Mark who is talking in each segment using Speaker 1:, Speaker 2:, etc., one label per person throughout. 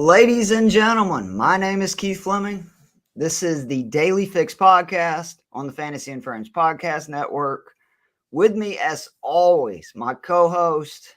Speaker 1: Ladies and gentlemen, my name is Keith Fleming. This is the Daily Fix podcast on the Fantasy and Friends Podcast Network. With me, as always, my co-host,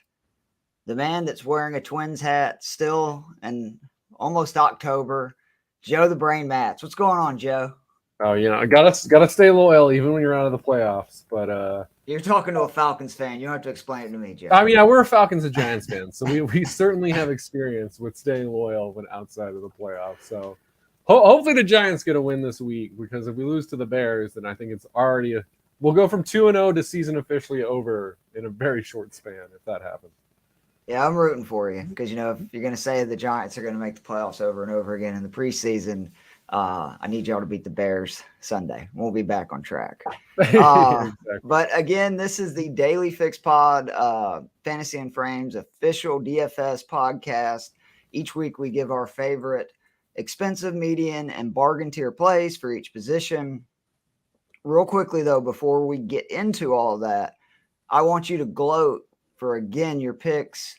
Speaker 1: the man that's wearing a Twins hat still and almost October, Joe the Brain Mats. What's going on, Joe?
Speaker 2: Oh, I gotta stay loyal even when you're out of the playoffs. But
Speaker 1: you're talking to a Falcons fan. You don't have to explain it to me, Joe.
Speaker 2: I mean, we're a Falcons and Giants fans, so we certainly have experience with staying loyal when outside of the playoffs. So hopefully the Giants get a win this week, because if we lose to the Bears, then I think it's already we'll go from 2-0 to season officially over in a very short span if that happens.
Speaker 1: Yeah, I'm rooting for you because, if you're going to say the Giants are going to make the playoffs over and over again in the preseason, I need y'all to beat the Bears Sunday. We'll be back on track. Exactly. But again, this is the Daily Fix Pod, Fantasy and Frames official DFS podcast. Each week we give our favorite expensive, median, and bargain tier plays for each position. Real quickly, though, before we get into all that, I want you to gloat for, again, your picks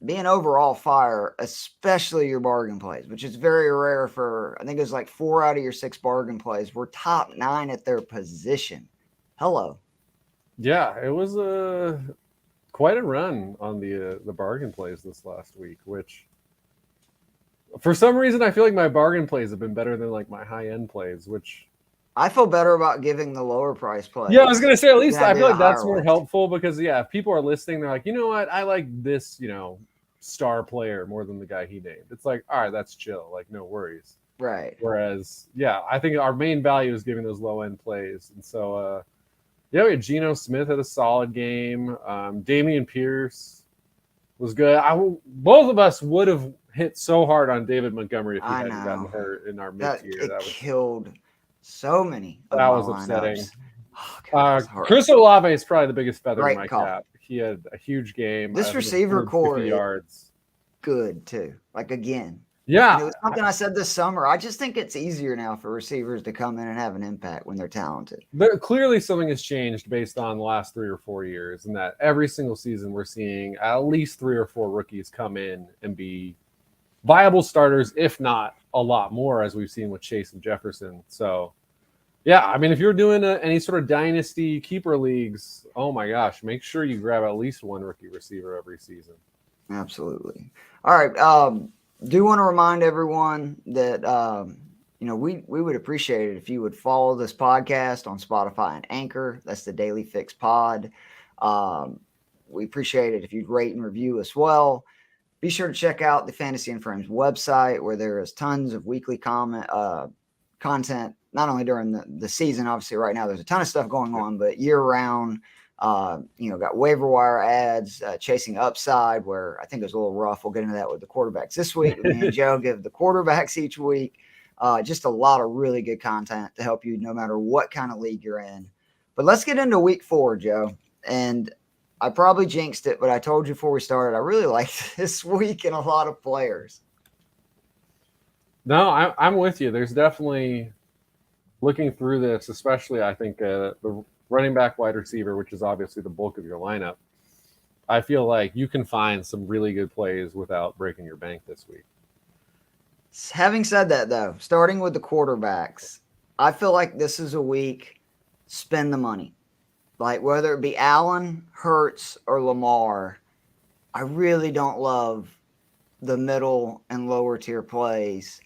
Speaker 1: being overall fire, especially your bargain plays, which is very rare for, I think it was like 4 out of your 6 bargain plays were top 9 at their position. Hello.
Speaker 2: Yeah, it was quite a run on the bargain plays this last week, which for some reason I feel like my bargain plays have been better than like my high-end plays, which
Speaker 1: I feel better about giving the lower price plays.
Speaker 2: Yeah, I was going to say, at least I feel like that's more helpful because, if people are listening, they're like, you know what? I like this, star player more than the guy he named. It's like, all right, that's chill. Like, no worries.
Speaker 1: Right.
Speaker 2: Whereas, I think our main value is giving those low-end plays. And so, we had Geno Smith had a solid game. Damian Pierce was good. Both of us would have hit so hard on David Montgomery if he hadn't gotten hurt in our mid-tier.
Speaker 1: That killed so many.
Speaker 2: That was upsetting. Oh, God, Chris Olave is probably the biggest feather in my cap. He had a huge game.
Speaker 1: This receiver core yards, good too. Like again,
Speaker 2: yeah.
Speaker 1: It was something I said this summer. I just think it's easier now for receivers to come in and have an impact when they're talented.
Speaker 2: But clearly, something has changed based on the last 3 or 4 years, and that every single season we're seeing at least 3 or 4 rookies come in and be viable starters, if not a lot more, as we've seen with Chase and Jefferson. So, I mean, if you're doing any sort of dynasty keeper leagues, oh my gosh, make sure you grab at least one rookie receiver every season.
Speaker 1: Absolutely. All right. Do want to remind everyone that, we would appreciate it if you would follow this podcast on Spotify and Anchor. That's the Daily Fix Pod. We appreciate it if you'd rate and review as well. Be sure to check out the Fantasy and Frames website, where there is tons of weekly content, not only during the season. Obviously, right now there's a ton of stuff going on, but year-round, got waiver wire ads, chasing upside, where I think it was a little rough. We'll get into that with the quarterbacks this week. Me and Joe give the quarterbacks each week. Just a lot of really good content to help you no matter what kind of league you're in. But let's get into week 4, Joe. And I probably jinxed it, but I told you before we started, I really liked this week and a lot of players.
Speaker 2: No, I'm with you. There's definitely, looking through this, especially I think the running back, wide receiver, which is obviously the bulk of your lineup, I feel like you can find some really good plays without breaking your bank this week.
Speaker 1: Having said that, though, starting with the quarterbacks, I feel like this is a week, spend the money. Like, whether it be Allen, Hurts, or Lamar, I really don't love the middle and lower tier plays,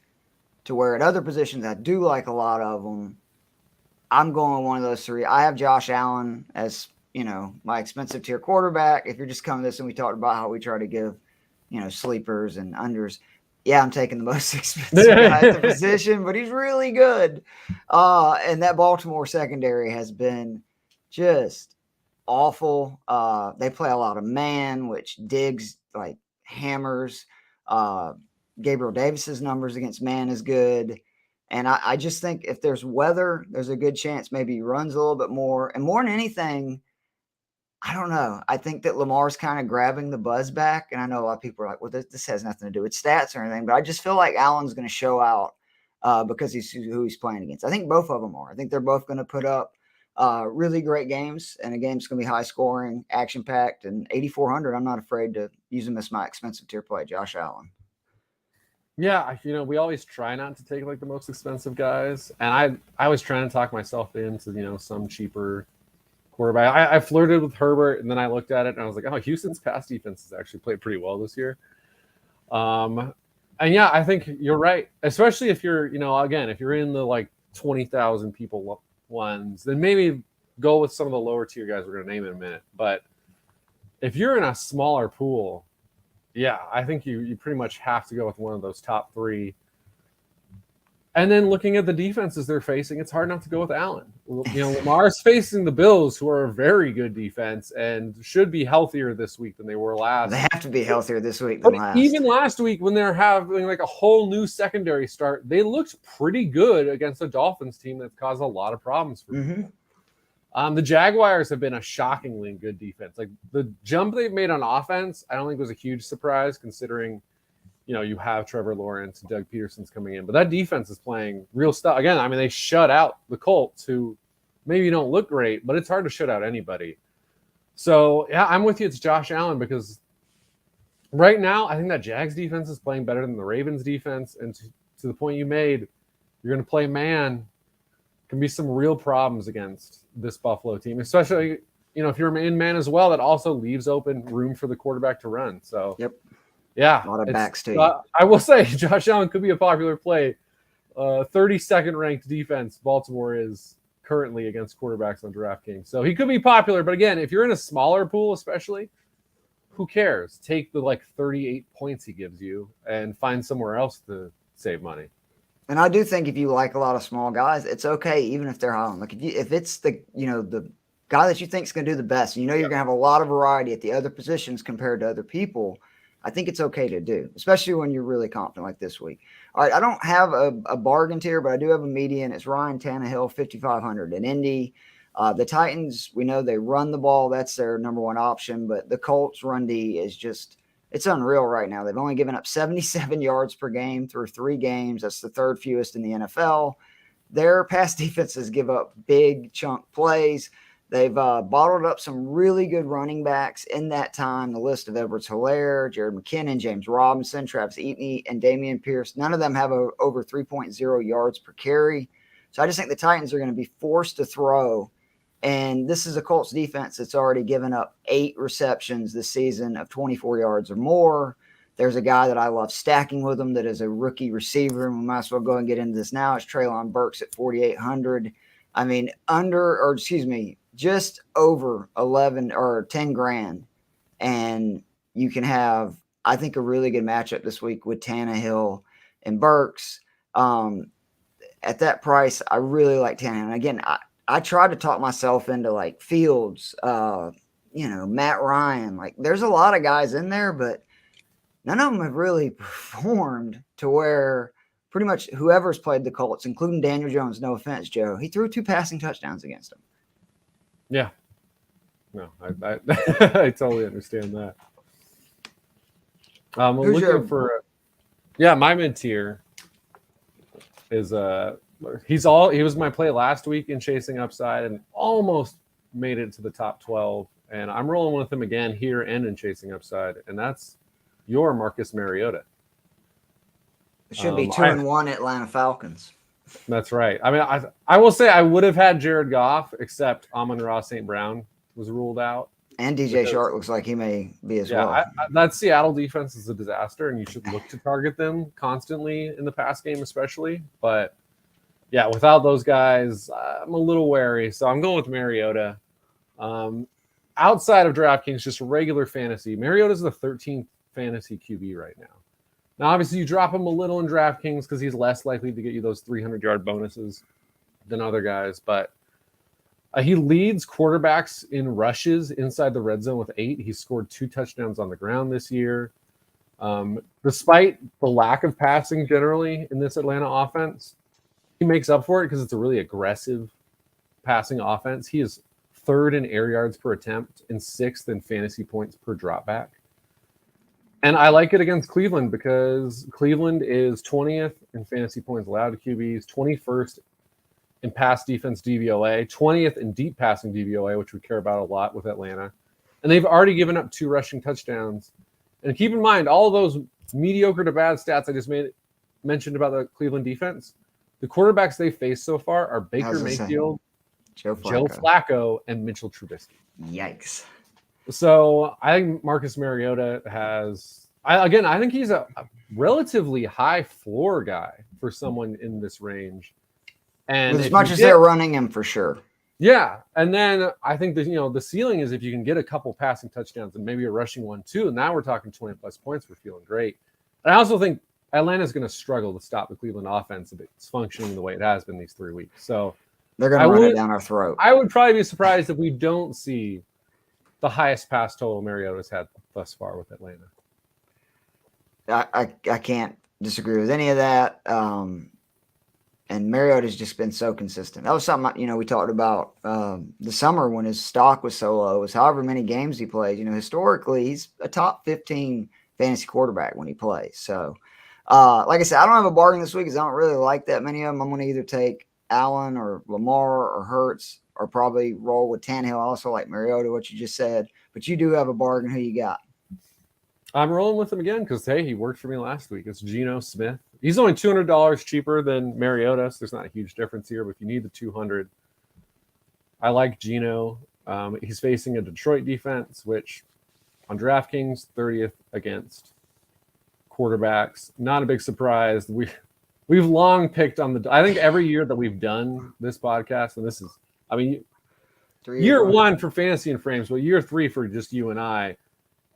Speaker 1: to where at other positions I do like a lot of them. I'm going with one of those 3. I have Josh Allen as, my expensive tier quarterback. If you're just coming to this and we talked about how we try to give, sleepers and unders. Yeah, I'm taking the most expensive guy at the position, but he's really good. And that Baltimore secondary has been just awful. They play a lot of man, which Diggs like hammers. Gabriel Davis's numbers against man is good. And I just think if there's weather, there's a good chance maybe he runs a little bit more. And more than anything, I don't know. I think that Lamar's kind of grabbing the buzz back. And I know a lot of people are like, well, this has nothing to do with stats or anything. But I just feel like Allen's going to show out because he's who he's playing against. I think both of them are. I think they're both going to put up really great games. And a game's going to be high scoring, action packed, and 8,400. I'm not afraid to use him as my expensive tier play, Josh Allen.
Speaker 2: Yeah, we always try not to take like the most expensive guys, and I was trying to talk myself into some cheaper quarterback. I flirted with Herbert, and then I looked at it and I was like, oh, Houston's pass defense has actually played pretty well this year. And yeah, I think you're right, especially if you're again, if you're in the like 20,000 people ones, then maybe go with some of the lower tier guys we're going to name in a minute. But if you're in a smaller pool, yeah, I think you pretty much have to go with one of those top three. And then looking at the defenses they're facing, it's hard not to go with Allen. Lamar's facing the Bills, who are a very good defense and should be healthier this week than they were last.
Speaker 1: They have to be healthier this week than last.
Speaker 2: Even last week, when they're having like a whole new secondary start, they looked pretty good against a Dolphins team that's caused a lot of problems for them. The Jaguars have been a shockingly good defense. Like the jump they've made on offense, I don't think was a huge surprise considering, you have Trevor Lawrence and Doug Peterson's coming in. But that defense is playing real stuff. Again, I mean, they shut out the Colts, who maybe don't look great, but it's hard to shut out anybody. So, yeah, I'm with you. It's Josh Allen because right now I think that Jags defense is playing better than the Ravens defense. And to the point you made, you're going to play man. Can be some real problems against this Buffalo team, especially, if you're in man as well, that also leaves open room for the quarterback to run. So,
Speaker 1: yep.
Speaker 2: Yeah.
Speaker 1: A lot of backs too.
Speaker 2: I will say Josh Allen could be a popular play. 32nd ranked defense Baltimore is currently against quarterbacks on DraftKings. So he could be popular. But again, if you're in a smaller pool, especially, who cares? Take the like 38 points he gives you and find somewhere else to save money.
Speaker 1: And I do think if you like a lot of small guys, it's okay, even if they're high. Like if it's the the guy that you think is going to do the best, and you're going to have a lot of variety at the other positions compared to other people, I think it's okay to do, especially when you're really confident like this week. All right, I don't have a bargain tier, but I do have a median. It's Ryan Tannehill, 5,500 in Indy. The Titans, we know they run the ball. That's their number one option. But the Colts run D is just – it's unreal right now. They've only given up 77 yards per game through 3 games. That's the third fewest in the NFL. Their pass defenses give up big chunk plays. They've bottled up some really good running backs in that time. The list of Edwards-Helaire, Jared McKinnon, James Robinson, Travis Etienne, and Damian Pierce. None of them have over 3.0 yards per carry. So I just think the Titans are going to be forced to throw. And this is a Colts defense that's already given up 8 receptions this season of 24 yards or more. There's a guy that I love stacking with them that is a rookie receiver, and we might as well go and get into this now. It's Treylon Burks at 4,800. I mean, just over 11 or 10 grand. And you can have, I think, a really good matchup this week with Tannehill and Burks. At that price, I really like Tannehill. And again, I tried to talk myself into like Fields, Matt Ryan. Like there's a lot of guys in there, but none of them have really performed to where pretty much whoever's played the Colts, including Daniel Jones, no offense, Joe, he threw 2 passing touchdowns against them.
Speaker 2: Yeah. No, I I totally understand that. I'm looking for my mid tier is he was my play last week in chasing upside and almost made it to the top 12. And I'm rolling with him again here and in chasing upside, and that's your Marcus Mariota.
Speaker 1: It should be 2-1 Atlanta Falcons.
Speaker 2: That's right. I mean, I will say I would have had Jared Goff, except Amon-Ra St. Brown was ruled out.
Speaker 1: And DJ Shark looks like he may be as well.
Speaker 2: That Seattle defense is a disaster, and you should look to target them constantly in the pass game especially. But, yeah, without those guys, I'm a little wary. So I'm going with Mariota. Outside of DraftKings, just regular fantasy, Mariota's the 13th fantasy QB right now. Now, obviously, you drop him a little in DraftKings because he's less likely to get you those 300-yard bonuses than other guys. But he leads quarterbacks in rushes inside the red zone with 8. He's scored 2 touchdowns on the ground this year. Despite the lack of passing generally in this Atlanta offense, he makes up for it because it's a really aggressive passing offense. He is 3rd in air yards per attempt and 6th in fantasy points per dropback. And I like it against Cleveland because Cleveland is 20th in fantasy points allowed to QBs, 21st in pass defense DVOA, 20th in deep passing DVOA, which we care about a lot with Atlanta. And they've already given up 2 rushing touchdowns. And keep in mind, all of those mediocre to bad stats I just made mentioned about the Cleveland defense, the quarterbacks they faced so far are Baker Mayfield, Joe Flacco, and Mitchell Trubisky.
Speaker 1: Yikes.
Speaker 2: So I think Marcus Mariota I think he's a relatively high floor guy for someone in this range. And
Speaker 1: as much as they're running him for sure.
Speaker 2: Yeah. And then I think that, the ceiling is if you can get a couple passing touchdowns and maybe a rushing one too. And now we're talking 20 plus points. We're feeling great. And I also think Atlanta's going to struggle to stop the Cleveland offense if it's functioning the way it has been these 3 weeks. So
Speaker 1: they're going to run it down our throat.
Speaker 2: I would probably be surprised if we don't see the highest pass total Mariota's had thus far with Atlanta.
Speaker 1: I can't disagree with any of that. And Mariota's just been so consistent. That was something, we talked about the summer when his stock was so low. It was however many games he played. Historically, he's a top 15 fantasy quarterback when he plays. So, like I said, I don't have a bargain this week because I don't really like that many of them. I'm going to either take Allen or Lamar or Hurts or probably roll with Tannehill. I also like Mariota, what you just said. But you do have a bargain. Who you got?
Speaker 2: I'm rolling with him again because, hey, he worked for me last week. It's Geno Smith. He's only $200 cheaper than Mariota, so there's not a huge difference here. But if you need the $200, I like Geno. He's facing a Detroit defense, which on DraftKings, 30th against quarterbacks. Not a big surprise. We've long picked on I think every year that we've done this podcast, and this is, year one for Fantasy and Frames, but year 3 for just you and I.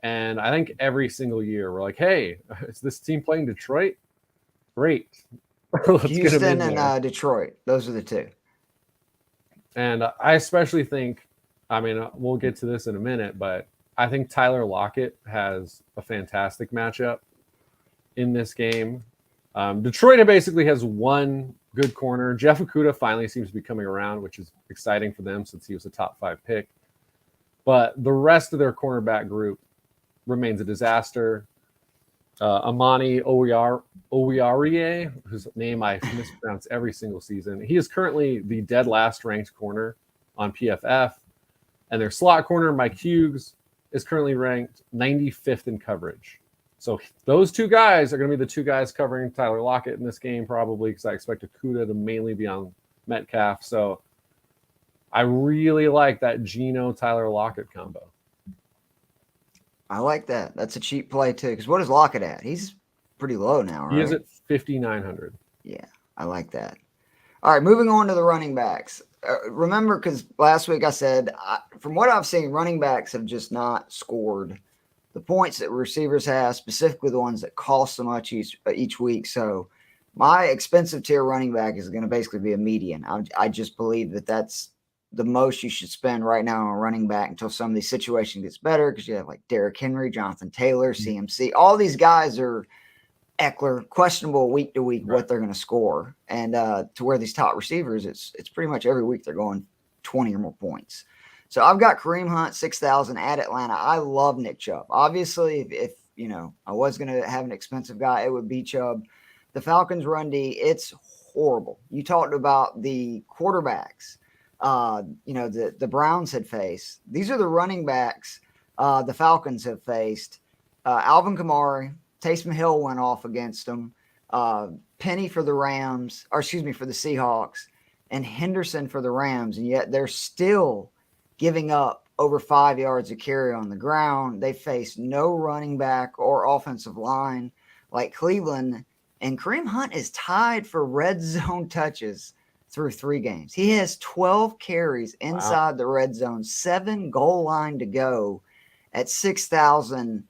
Speaker 2: And I think every single year we're like, hey, is this team playing Detroit? Great.
Speaker 1: Houston and Detroit. Those are the two.
Speaker 2: And I especially think, we'll get to this in a minute, but I think Tyler Lockett has a fantastic matchup in this game. Detroit basically has one good corner. Jeff Okudah finally seems to be coming around, which is exciting for them since he was a top 5 pick. But the rest of their cornerback group remains a disaster. Amani Owiarie, whose name I mispronounce every single season. He is currently the dead last ranked corner on PFF. And their slot corner, Mike Hughes, is currently ranked 95th in coverage. So those two guys are going to be the two guys covering Tyler Lockett in this game probably because I expect Okudah to mainly be on Metcalf. So I really like that Geno-Tyler Lockett combo.
Speaker 1: I like that. That's a cheap play, too. Because what is Lockett at? He's pretty low now, right?
Speaker 2: He is at 5,900.
Speaker 1: Yeah, I like that. All right, moving on to the running backs. Remember, because last week I said, from what I've seen, running backs have just not scored the points that receivers have, specifically the ones that cost so much each week. So my expensive tier running back is going to basically be a median. I just believe that that's the most you should spend right now on a running back until some of these situations gets better because you have like Derrick Henry, Jonathan Taylor, CMC. All these guys are Eckler, questionable week to week what they're going to score. And to where these top receivers, it's pretty much every week they're going 20 or more points. So I've got Kareem Hunt, 6,000 at Atlanta. I love Nick Chubb. Obviously, if I was going to have an expensive guy, it would be Chubb. The Falcons run D, it's horrible. You talked about the quarterbacks. The Browns had faced. These are the running backs the Falcons have faced. Alvin Kamara, Taysom Hill went off against them. Penny for the for the Seahawks, and Henderson for the Rams, and yet they're still giving up over 5 yards of carry on the ground. They face no running back or offensive line like Cleveland, and Kareem Hunt is tied for red zone touches through 3 games. He has 12 carries inside the red zone, 7 goal line to go at 6,000.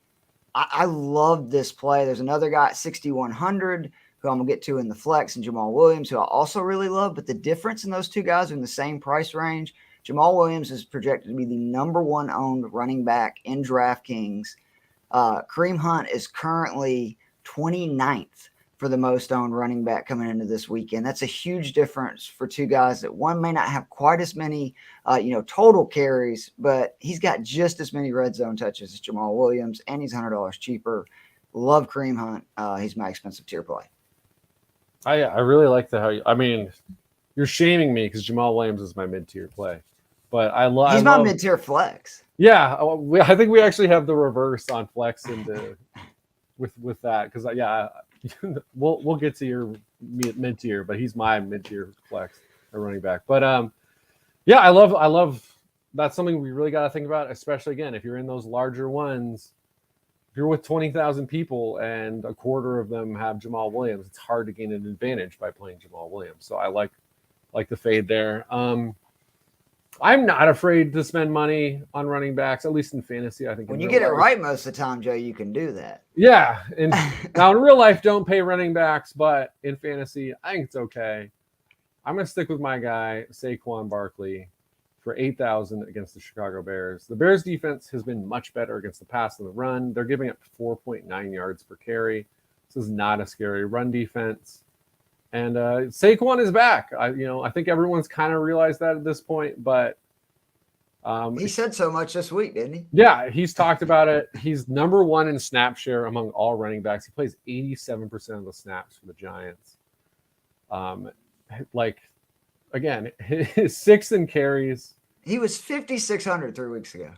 Speaker 1: I love this play. There's another guy at 6,100 who I'm going to get to in the flex, and Jamal Williams, who I also really love. But the difference in those two guys are in the same price range. Jamal Williams is projected to be the number 1 owned running back in DraftKings. Kareem Hunt is currently 29th for the most owned running back coming into this weekend. That's a huge difference for two guys that one may not have quite as many, total carries, but he's got just as many red zone touches as Jamal Williams, and he's $100 cheaper. Love Kareem Hunt. He's my expensive tier play.
Speaker 2: I really like you're shaming me because Jamal Williams is my mid-tier play, but he's
Speaker 1: my mid-tier flex.
Speaker 2: Yeah, I think we actually have the reverse on flex with that because we'll get to your mid tier, but he's my mid tier flex, a running back. But yeah, I love that's something we really got to think about, especially again if you're in those larger ones. If you're with 20,000 people and a quarter of them have Jamal Williams, it's hard to gain an advantage by playing Jamal Williams. So I like the fade there. I'm not afraid to spend money on running backs, at least in fantasy. I think
Speaker 1: when you get it right most of the time, Joe, you can do that.
Speaker 2: Yeah. And now in real life, don't pay running backs, but in fantasy, I think it's okay. I'm going to stick with my guy, Saquon Barkley, for 8,000 against the Chicago Bears. The Bears defense has been much better against the pass and the run. They're giving up 4.9 yards per carry. This is not a scary run defense. And Saquon is back. I think everyone's kind of realized that at this point, but
Speaker 1: he said so much this week, didn't he?
Speaker 2: Yeah, he's talked about it. He's number one in snap share among all running backs. He plays 87% of the snaps for the Giants. Again, his sixth in carries.
Speaker 1: He was 5,600 3 weeks ago.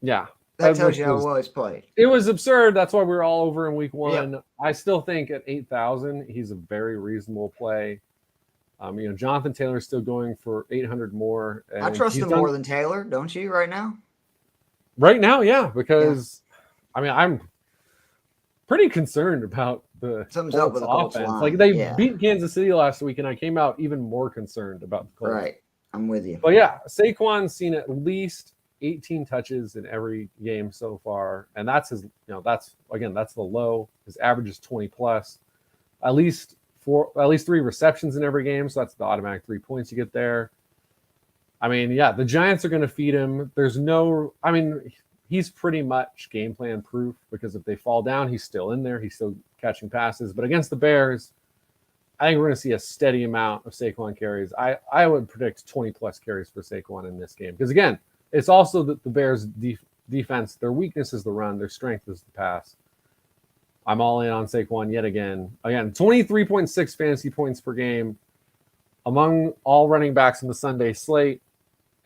Speaker 2: Yeah.
Speaker 1: That tells you how well he's played.
Speaker 2: It was absurd. That's why we were all over in week one.
Speaker 1: Yep.
Speaker 2: I still think at 8,000, he's a very reasonable play. Jonathan Taylor's still going for 800 more.
Speaker 1: I trust him more than Taylor, don't you, right now?
Speaker 2: Right now, yeah, because, I'm pretty concerned about the
Speaker 1: Something's up with the Colts
Speaker 2: offense.
Speaker 1: line.
Speaker 2: Like, they beat Kansas City last week, and I came out even more concerned about the Colts.
Speaker 1: Right. I'm with you.
Speaker 2: But, yeah, Saquon's seen at least 18 touches in every game so far, and that's his. That's the low. His average is 20 plus, at least 3 receptions in every game. So that's the automatic 3 points you get there. The Giants are going to feed him. He's pretty much game plan proof because if they fall down, he's still in there. He's still catching passes. But against the Bears, I think we're going to see a steady amount of Saquon carries. I would predict 20 plus carries for Saquon in this game because again. It's also the Bears' defense. Their weakness is the run. Their strength is the pass. I'm all in on Saquon yet again. Again, 23.6 fantasy points per game. Among all running backs in the Sunday slate,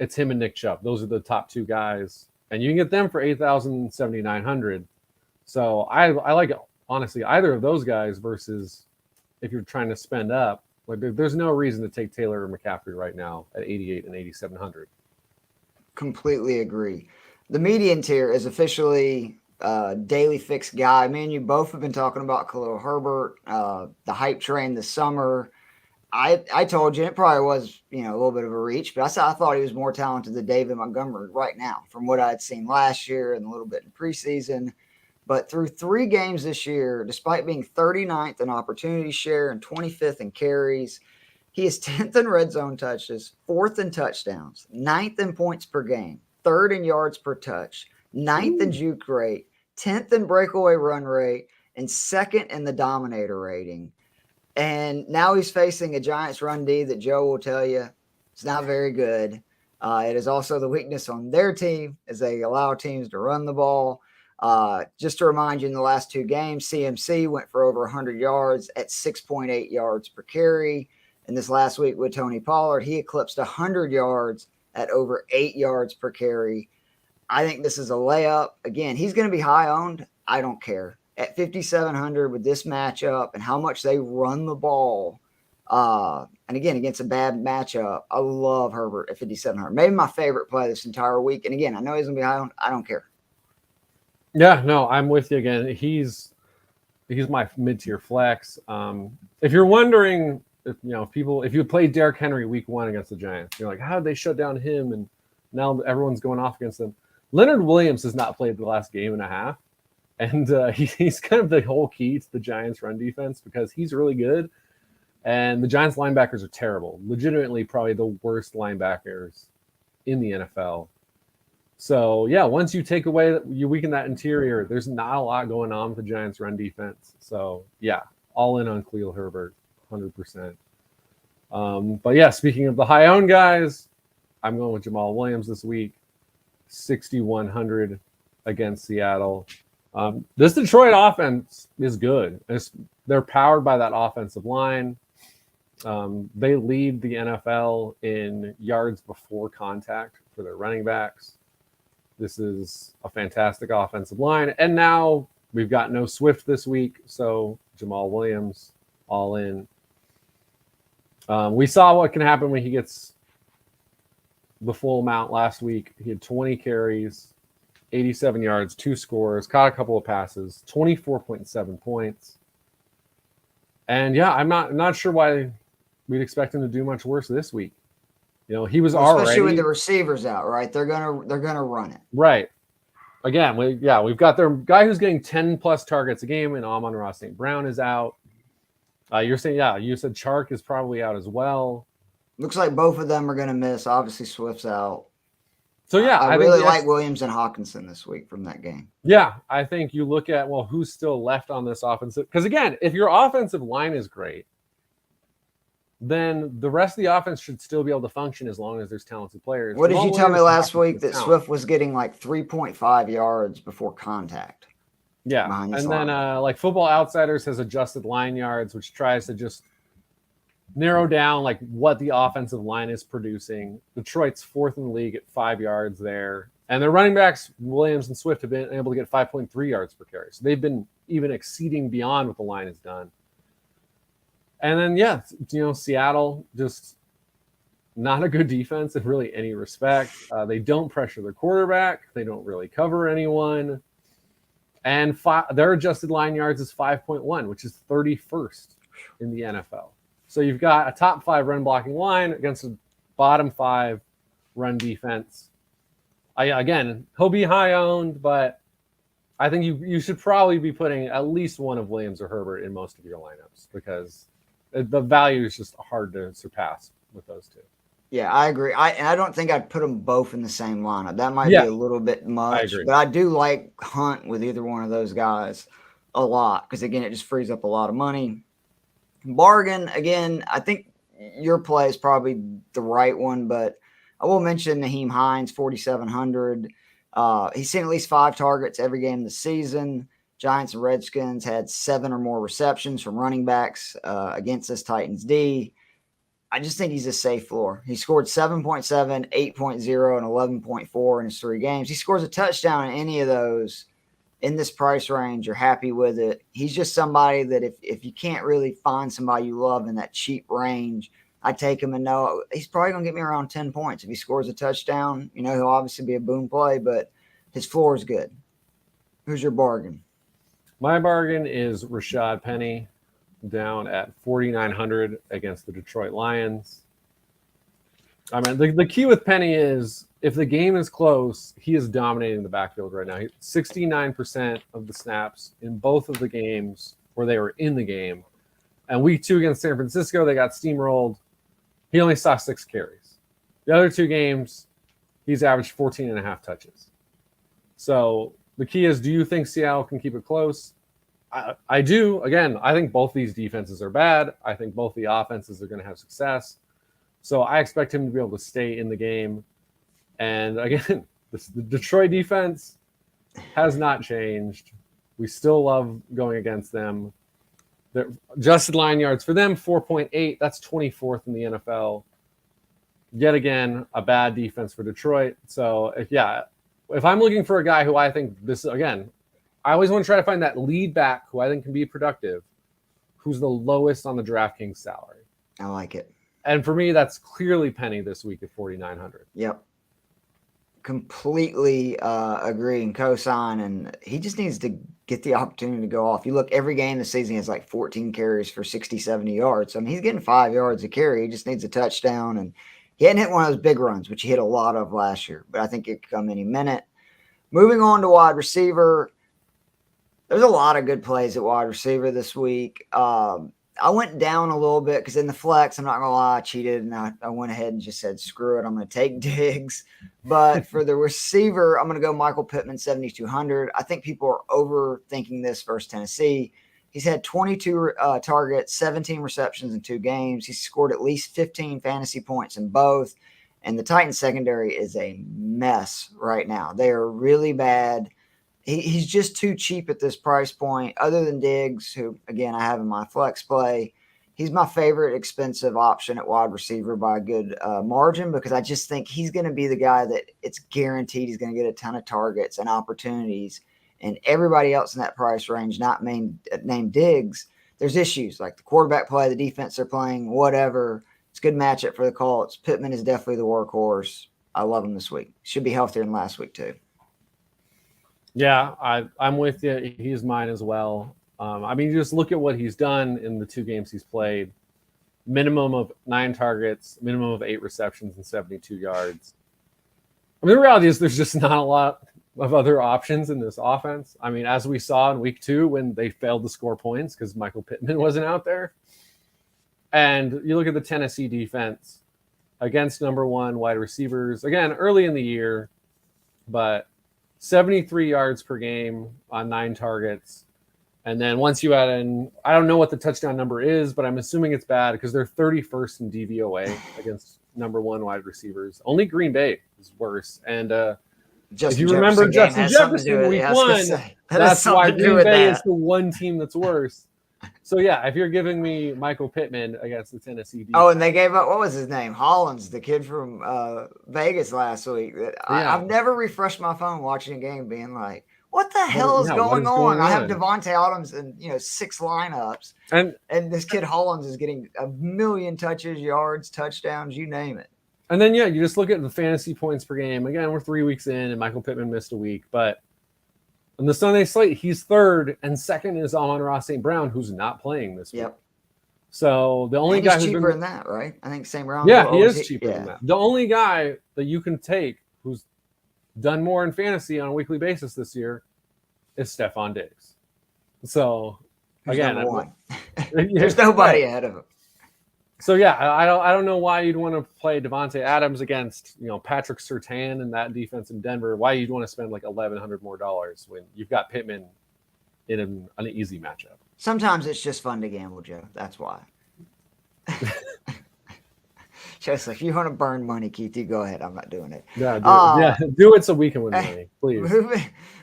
Speaker 2: it's him and Nick Chubb. Those are the top two guys. And you can get them for 8,700. So I like, honestly, either of those guys versus if you're trying to spend up. There's no reason to take Taylor or McCaffrey right now at 88 and 8,700.
Speaker 1: Completely agree. The median tier is officially daily fix guy. Me and you both have been talking about Khalil Herbert, the hype train this summer. I told you it probably was a little bit of a reach, but I thought he was more talented than David Montgomery right now from what I had seen last year and a little bit in preseason. But through 3 games this year, despite being 39th in opportunity share and 25th in carries, he is 10th in red zone touches, 4th in touchdowns, 9th in points per game, 3rd in yards per touch, 9th in juke rate, 10th in breakaway run rate, and 2nd in the dominator rating. And now he's facing a Giants run D that Joe will tell you is not very good. It is also the weakness on their team as they allow teams to run the ball. Just to remind you, in the last 2 games, CMC went for over 100 yards at 6.8 yards per carry. And this last week with Tony Pollard, he eclipsed 100 yards at over 8 yards per carry. I think this is a layup. Again, he's going to be high owned. I don't care. At 5,700 with this matchup and how much they run the ball. And again, against a bad matchup, I love Herbert at 5,700. Maybe my favorite play this entire week. And again, I know he's going to be high owned. I don't care.
Speaker 2: Yeah, no, I'm with you again. He's my mid-tier flex. If you're wondering, if you played Derrick Henry week 1 against the Giants, you're like, how did they shut down him? And now everyone's going off against him. Leonard Williams has not played the last game and a half. And he's kind of the whole key to the Giants run defense because he's really good. And the Giants linebackers are terrible. Legitimately probably the worst linebackers in the NFL. So, yeah, once you take away, you weaken that interior, there's not a lot going on with the Giants run defense. So, yeah, all in on Khalil Herbert, 100%. But, yeah, speaking of the high-owned guys, I'm going with Jamal Williams this week, 6,100 against Seattle. This Detroit offense is good. They're powered by that offensive line. They lead the NFL in yards before contact for their running backs. This is a fantastic offensive line. And now We've got no Swift this week, so Jamal Williams all in. We saw what can happen when he gets the full amount last week. He had 20 carries, 87 yards, 2 scores, caught a couple of passes, 24.7 points. And yeah, I'm not sure why we'd expect him to do much worse this week. He was
Speaker 1: especially with the receivers out, right? They're gonna run it.
Speaker 2: Right. Again, we've got their guy who's getting 10 plus targets a game, and Amon-Ra St. Brown is out. You're saying, you said Chark is probably out as well.
Speaker 1: Looks like both of them are going to miss. Obviously, Swift's out.
Speaker 2: So,
Speaker 1: I really like Williams and Hawkinson this week from that game.
Speaker 2: Yeah, I think you look at, who's still left on this offensive. Because, again, if your offensive line is great, then the rest of the offense should still be able to function as long as there's talented players.
Speaker 1: What did you tell me last week that Swift was getting like 3.5 yards before contact?
Speaker 2: Yeah, and then like Football Outsiders has adjusted line yards, which tries to just narrow down like what the offensive line is producing. Detroit's 4th in the league at 5 yards there. And their running backs, Williams and Swift, have been able to get 5.3 yards per carry. So they've been even exceeding beyond what the line has done. And then, Seattle, just not a good defense in really any respect. They don't pressure their quarterback. They don't really cover anyone. And their adjusted line yards is 5.1, which is 31st in the NFL. So you've got a top 5 run blocking line against a bottom 5 run defense. Again, he'll be high owned, but I think you should probably be putting at least one of Williams or Herbert in most of your lineups because the value is just hard to surpass with those two.
Speaker 1: Yeah, I agree. I don't think I'd put them both in the same lineup. That might be a little bit much, but I do like Hunt with either one of those guys a lot because, again, it just frees up a lot of money. Bargain, again, I think your play is probably the right one, but I will mention Naheem Hines, 4,700. He's seen at least 5 targets every game this season. Giants and Redskins had 7 or more receptions from running backs against this Titans D. I just think he's a safe floor. He scored 7.7, 8.0, and 11.4 in his 3 games. He scores a touchdown in any of those in this price range. You're happy with it. He's just somebody that if you can't really find somebody you love in that cheap range, I take him and know he's probably going to get me around 10 points. If he scores a touchdown, he'll obviously be a boom play, but his floor is good. Who's your bargain?
Speaker 2: My bargain is Rashad Penny down at 4,900 against the Detroit Lions. I mean, the key with Penny is if the game is close, he is dominating the backfield right now. 69% of the snaps in both of the games where they were in the game. And week 2 against San Francisco, they got steamrolled. He only saw 6 carries. The other 2 games, he's averaged 14 and a half touches. So the key is, do you think Seattle can keep it close? I do. Again, I think both these defenses are bad. I think both the offenses are going to have success. So I expect him to be able to stay in the game. And again, the Detroit defense has not changed. We still love going against them. The adjusted line yards for them, 4.8. That's 24th in the NFL. Yet again, a bad defense for Detroit. So if I'm looking for a guy who I think I always want to try to find that lead back who I think can be productive, who's the lowest on the DraftKings salary.
Speaker 1: I like it.
Speaker 2: And for me, that's clearly Penny this week at 4,900.
Speaker 1: Yep. Completely agree and co-sign, and he just needs to get the opportunity to go off. You look, every game this season, he has like 14 carries for 60, 70 yards. I mean, he's getting 5 yards a carry. He just needs a touchdown, and he hadn't hit one of those big runs, which he hit a lot of last year, but I think it could come any minute. Moving on to wide receiver, there's a lot of good plays at wide receiver this week. I went down a little bit because in the flex, I'm not going to lie, I cheated, and I went ahead and just said, screw it, I'm going to take Diggs. But for the receiver, I'm going to go Michael Pittman, 7,200. I think people are overthinking this versus Tennessee. He's had 22 targets, 17 receptions in 2 games. He's scored at least 15 fantasy points in both. And the Titans secondary is a mess right now. They are really bad. He's just too cheap at this price point. Other than Diggs, who, again, I have in my flex play, he's my favorite expensive option at wide receiver by a good margin because I just think he's going to be the guy that it's guaranteed he's going to get a ton of targets and opportunities. and everybody else in that price range, not named Diggs, there's issues like the quarterback play, the defense they're playing, whatever. It's a good matchup for the Colts. Pittman is definitely the workhorse. I love him this week. Should be healthier than last week too.
Speaker 2: Yeah, I'm with you. He's mine as well. I mean, just look at what he's done in the 2 games he's played. Minimum of 9 targets, minimum of 8 receptions and 72 yards. I mean, the reality is there's just not a lot of other options in this offense. I mean, as we saw in week 2 when they failed to score points because Michael Pittman wasn't out there. And you look at the Tennessee defense against number 1 wide receivers, again, early in the year, but 73 yards per game on 9 targets. And then once you add in, I don't know what the touchdown number is, but I'm assuming it's bad because they're 31st in DVOA against number 1 wide receivers. Only Green Bay is worse. And if you remember Justin Jefferson week 1, that's why Green Bay is the one team that's worse. So, yeah, if you're giving me Michael Pittman against the Tennessee defense.
Speaker 1: Oh, and they gave up, what was his name? Hollins, the kid from Vegas last week. I've never refreshed my phone watching a game being like, what the hell is going on? I have Devontae Adams in 6 lineups, and this kid Hollins is getting a million touches, yards, touchdowns, you name it.
Speaker 2: And then, you just look at the fantasy points per game. Again, we're 3 weeks in, and Michael Pittman missed a week. But on the Sunday slate, he's 3rd, and 2nd is Amon-Ra St. Brown, who's not playing this week. Yep. So the only guy who's
Speaker 1: cheaper than that, right? I think St. Brown.
Speaker 2: Yeah, he is cheaper than that. The only guy that you can take who's done more in fantasy on a weekly basis this year is Stefon Diggs. So again,
Speaker 1: there's nobody ahead of him.
Speaker 2: So yeah, I don't know why you'd want to play Devontae Adams against Patrick Surtain and that defense in Denver. Why you'd want to spend like $1,100 more when you've got Pittman in an easy matchup.
Speaker 1: Sometimes it's just fun to gamble, Joe. That's why. Just if you want to burn money, Keith, you go ahead. I'm not doing it.
Speaker 2: Yeah, do it so we can win money, please.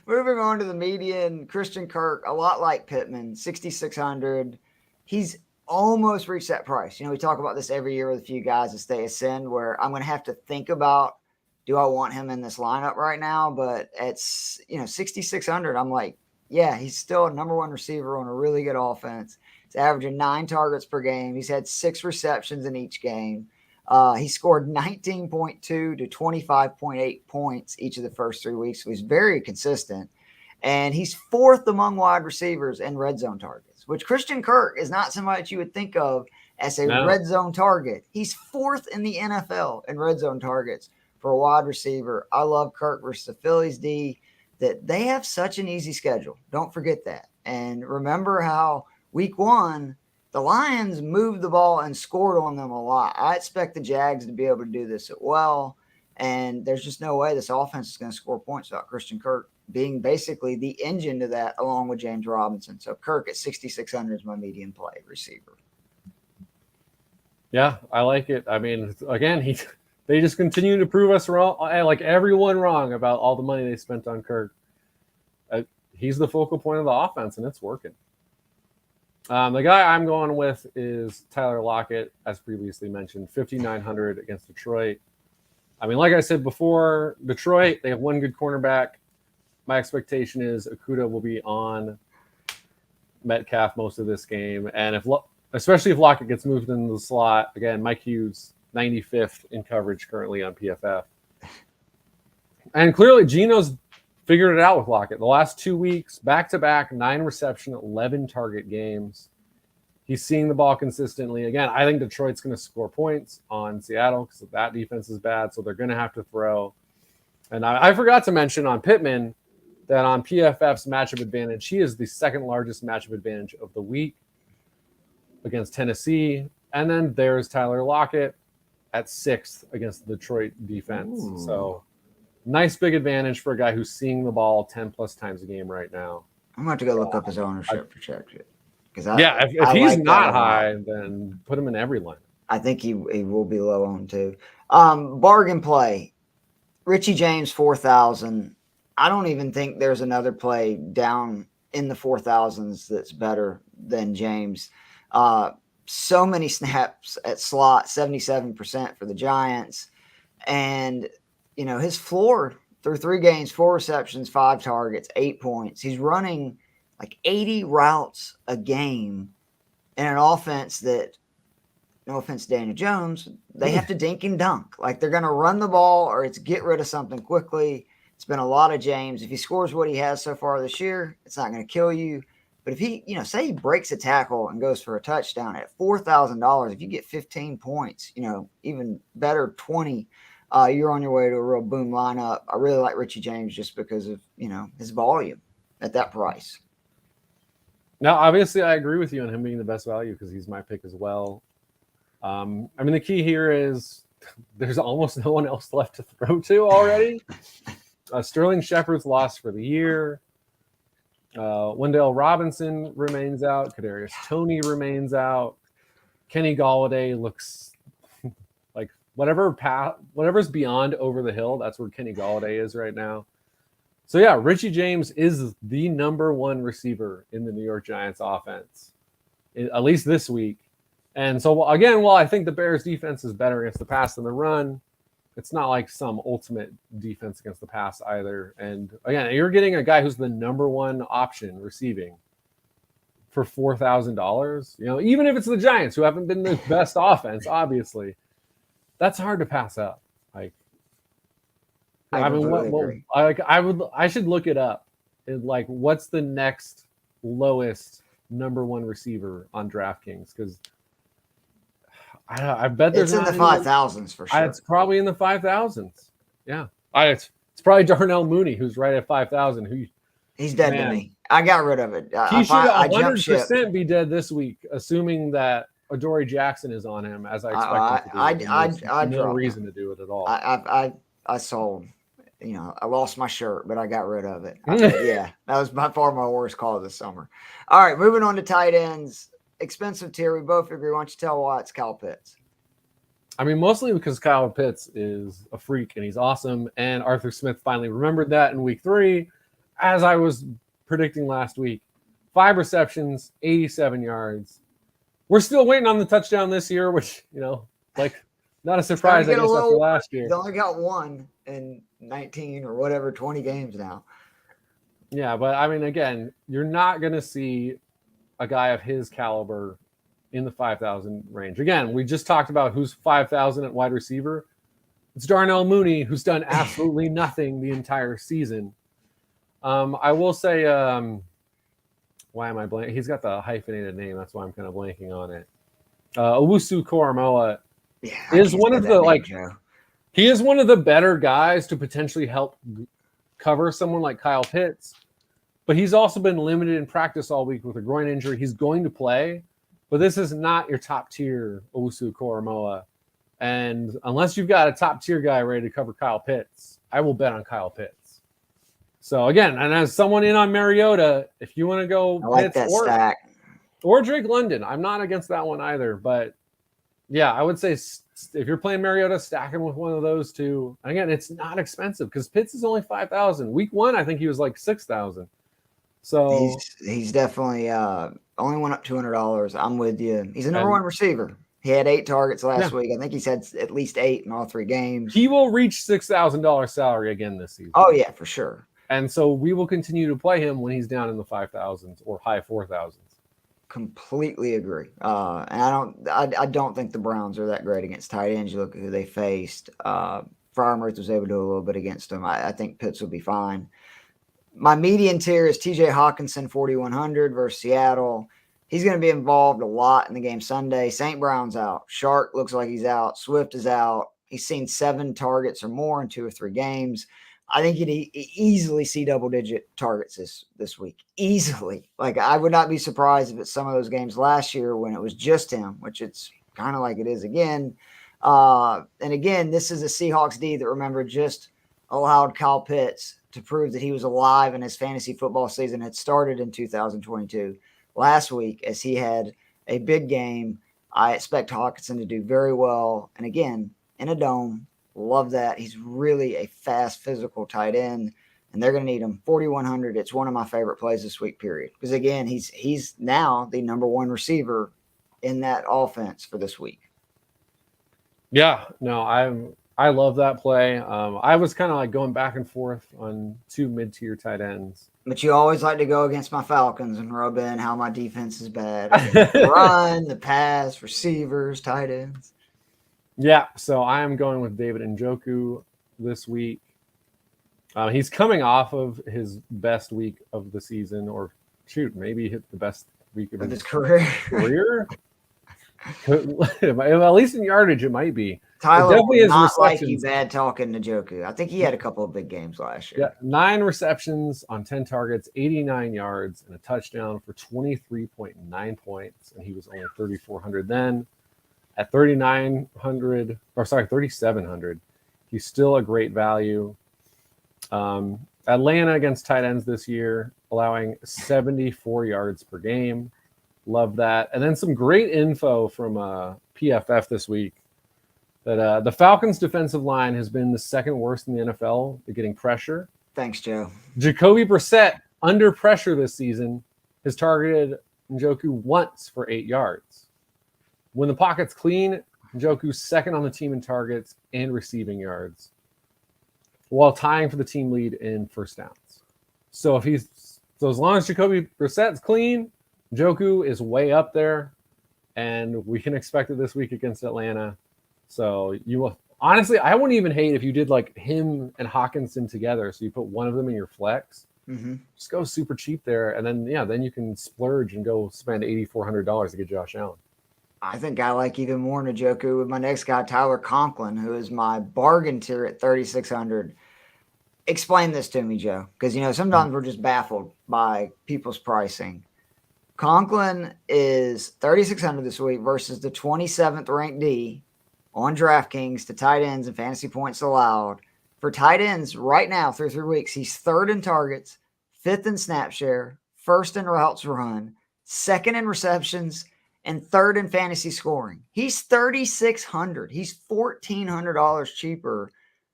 Speaker 1: Moving on to the median, Christian Kirk, a lot like Pittman, 6,600. He's almost reached that price. We talk about this every year with a few guys as they ascend, where I'm going to have to think about, do I want him in this lineup right now? But at 6,600, I'm like, yeah, he's still a number 1 receiver on a really good offense. He's averaging 9 targets per game. He's had 6 receptions in each game. He scored 19.2 to 25.8 points each of the first 3 weeks. So he's very consistent. And he's 4th among wide receivers in red zone targets, which Christian Kirk is not somebody that you would think of as a red zone target. He's 4th in the NFL in red zone targets for a wide receiver. I love Kirk versus the Phillies D, that they have such an easy schedule. Don't forget that. And remember how week 1, the Lions moved the ball and scored on them a lot. I expect the Jags to be able to do this as well. And there's just no way this offense is going to score points without Christian Kirk being basically the engine to that, along with James Robinson. So Kirk at 6,600 is my median play receiver.
Speaker 2: Yeah, I like it. I mean, again, they just continue to prove us wrong, like everyone wrong about all the money they spent on Kirk. He's the focal point of the offense, and it's working. The guy I'm going with is Tyler Lockett, as previously mentioned, 5,900 against Detroit. I mean, like I said before, Detroit, they have one good cornerback. My expectation is Okudah will be on Metcalf most of this game. And especially if Lockett gets moved into the slot, again, Mike Hughes, 95th in coverage currently on PFF. And clearly Geno's figured it out with Lockett. The last 2 weeks, back-to-back, 9 reception, 11 target games. He's seeing the ball consistently. Again, I think Detroit's going to score points on Seattle because that defense is bad, so they're going to have to throw. And I forgot to mention on Pittman that on PFF's matchup advantage, he is the 2nd largest matchup advantage of the week against Tennessee. And then there's Tyler Lockett at 6th against the Detroit defense. Ooh. So nice big advantage for a guy who's seeing the ball 10-plus times a game right now.
Speaker 1: I'm going to have to go look up his ownership for check it.
Speaker 2: If he's like not high, then put him in every line.
Speaker 1: I think he will be low on too. Bargain play. Richie James, 4,000. I don't even think there's another play down in the 4,000s that's better than James. So many snaps at slot, 77% for the Giants. And, his floor through 3 games, 4 receptions, 5 targets, 8 points. He's running like 80 routes a game in an offense that, no offense to Daniel Jones, they have to dink and dunk. Like they're going to run the ball or it's get rid of something quickly. It's been a lot of James. If he scores what he has so far this year, it's not going to kill you. But if he, say he breaks a tackle and goes for a touchdown at $4,000, if you get 15 points, even better 20, you're on your way to a real boom lineup. I really like Richie James just because of, his volume at that price.
Speaker 2: Now, obviously, I agree with you on him being the best value because he's my pick as well. The key here is there's almost no one else left to throw to already. Sterling Shepard's lost for the year. Wendell Robinson remains out. Kadarius Toney remains out. Kenny Golladay looks like whatever's beyond over the hill. That's where Kenny Golladay is right now. So yeah, Richie James is the number 1 receiver in the New York Giants offense, at least this week. And so again, while I think the Bears defense is better against the pass than the run, it's not like some ultimate defense against the pass either. And again, you're getting a guy who's the number 1 option receiving for $4,000. Even if it's the Giants, who haven't been the best offense, obviously, that's hard to pass up. I should look it up. What's the next lowest number 1 receiver on DraftKings? Because I bet there's
Speaker 1: it's in the 5,000s for sure.
Speaker 2: It's probably in the 5,000s. Yeah, it's probably Darnell Mooney, who's right at 5,000.
Speaker 1: He's dead to me. I got rid of it.
Speaker 2: He should 100% be dead this week, assuming that Adoree Jackson is on him, as I expect him to. I no reason to do it at all.
Speaker 1: I sold. I lost my shirt, but I got rid of it. Yeah, that was by far my worst call this summer. All right, moving on to tight ends. Expensive tier. We both agree. Why don't you tell why it's Kyle Pitts?
Speaker 2: Mostly because Kyle Pitts is a freak and he's awesome. And Arthur Smith finally remembered that in week 3, as I was predicting last week. 5 receptions, 87 yards. We're still waiting on the touchdown this year, which, not a surprise, I guess, after last year.
Speaker 1: He's only got 1 in 19 or whatever, 20 games now.
Speaker 2: Yeah, but again, you're not going to see a guy of his caliber in the 5,000 range. Again, we just talked about who's 5,000 at wide receiver. It's Darnell Mooney, who's done absolutely nothing the entire season. I will say, why am I blanking? He's got the hyphenated name. That's why I'm kind of blanking on it. Owusu Koromoa is one of the he is one of the better guys to potentially help cover someone like Kyle Pitts. But he's also been limited in practice all week with a groin injury. He's going to play, but this is not your top tier Owusu Koromoa. And unless you've got a top tier guy ready to cover Kyle Pitts, I will bet on Kyle Pitts. So again, and as someone in on Mariota, if you want to go
Speaker 1: Pitts stack
Speaker 2: or Drake London, I'm not against that one either. But yeah, I would say if you're playing Mariota, stack him with one of those two. And again, it's not expensive because Pitts is only 5,000. Week 1, I think he was like 6,000. So
Speaker 1: he's definitely only went up $200. I'm with you. He's a number 1 receiver. He had 8 targets last week. I think he's had at least 8 in all 3 games.
Speaker 2: He will reach $6,000 salary again this season.
Speaker 1: Oh yeah, for sure.
Speaker 2: And so we will continue to play him when he's down in the 5,000s or high 4,000s.
Speaker 1: Completely agree. And I don't think the Browns are that great against tight ends. You look at who they faced. Freiermuth was able to do a little bit against them. I think Pitts will be fine. My median tier is TJ Hawkinson, 4,100 versus Seattle. He's going to be involved a lot in the game Sunday. St. Brown's out. Shark looks like he's out. Swift is out. He's seen 7 targets or more in 2 or 3 games. I think he'd easily see double-digit targets this week. Easily. I would not be surprised if it's some of those games last year when it was just him, which it's kind of like it is again. And again, this is a Seahawks D that, remember, just allowed Kyle Pitts to prove that he was alive and his fantasy football season had started in 2022 last week as he had a big game. I expect Hawkinson to do very well. And again, in a dome, love that. He's really a fast, physical tight end, and they're going to need him. 4,100. It's one of my favorite plays this week, period. Because again, he's now the number 1 receiver in that offense for this week.
Speaker 2: Yeah, no, I love that play. I was kind of like going back and forth on two mid-tier tight ends.
Speaker 1: But you always like to go against my Falcons and rub in how my defense is bad. The run, the pass, receivers, tight ends.
Speaker 2: Yeah, so I am going with David Njoku this week. He's coming off of his best week of the season, or shoot, maybe hit the best week of his career. At least in yardage, it might be.
Speaker 1: Tyler would not like you bad talking to Njoku. I think he had a couple of big games last year.
Speaker 2: Yeah, 9 receptions on 10 targets, 89 yards, and a touchdown for 23.9 points, and he was only 3,400 then. At 3,700, he's still a great value. Atlanta against tight ends this year, allowing 74 yards per game. Love that. And then some great info from PFF this week that the Falcons' defensive line has been the second worst in the NFL at getting pressure.
Speaker 1: Thanks, Joe.
Speaker 2: Jacoby Brissett, under pressure this season, has targeted Njoku once for 8 yards. When the pocket's clean, Njoku's second on the team in targets and receiving yards, while tying for the team lead in first downs. So as long as Jacoby Brissett's clean, Njoku is way up there, and we can expect it this week against Atlanta. So you will honestly, I wouldn't even hate if you did like him and Hawkinson together. So you put one of them in your flex.
Speaker 1: Mm-hmm.
Speaker 2: Just go super cheap there, and then you can splurge and go spend $8,400 to get Josh Allen.
Speaker 1: I think I like even more Njoku with my next guy, Tyler Conklin, who is my bargain tier at 3,600. Explain this to me, Joe, because sometimes we're just baffled by people's pricing. Conklin is 3,600 this week versus the 27th ranked D on DraftKings to tight ends and fantasy points allowed. For tight ends right now through 3 weeks, he's third in targets, fifth in snap share, first in routes run, second in receptions, and third in fantasy scoring. He's 3,600. He's $1,400 cheaper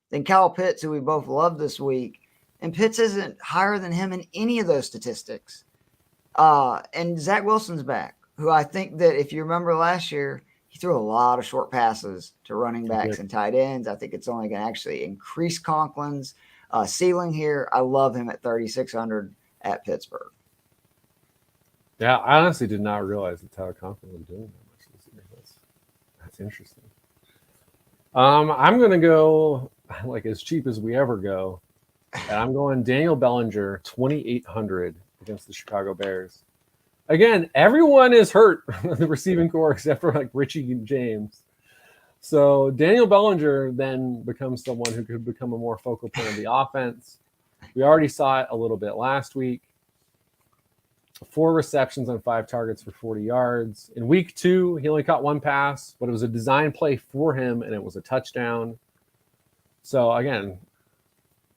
Speaker 1: than Kyle Pitts, who we both love this week. And Pitts isn't higher than him in any of those statistics. And Zach Wilson's back, who I think that if you remember last year, he threw a lot of short passes to running backs and tight ends. I think it's only going to actually increase Conklin's ceiling here. I love him at 3,600 at Pittsburgh.
Speaker 2: Yeah, I honestly did not realize that Tyler Conklin was doing that much this year. That's interesting. I'm going to go like as cheap as we ever go, and I'm going Daniel Bellinger, 2,800 against the Chicago Bears. Again, everyone is hurt on the receiving core except for like Richie James. So Daniel Bellinger then becomes someone who could become a more focal point of the offense. We already saw it a little bit last week. 4 receptions on 5 targets for 40 yards. In week 2, he only caught 1 pass, but it was a design play for him, and it was a touchdown. So, again,